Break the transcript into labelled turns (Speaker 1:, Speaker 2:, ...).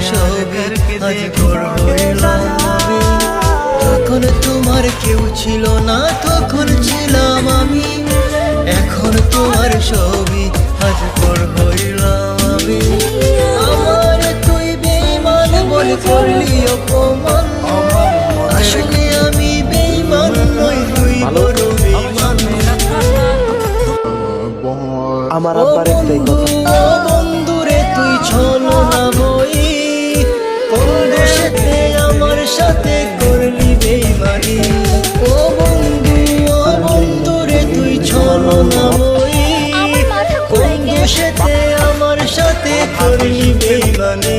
Speaker 1: সবই আজ পর হইলাম আমি। তখন তোমার কেউ ছিল না, তখন ছিলাম আমি। এখন তোমার সবই আজ পর হইলাম আমি। আমার তুই বেঈমান বলে করলি অপমান, আসলে আমি বেঈমান নই, তুই বড় বেঈমান।
Speaker 2: আমার আব্বার একটাই কথা,
Speaker 1: ও বন্ধুরে তুই ছলো না বই, কোন দোষেতে আমার সাথে করলি বেঈমানি। ও বন্ধু, ও বন্ধুরে তুই ছলো না বই, কোন দোষেতে আমার সাথে করলি বেঈমানি।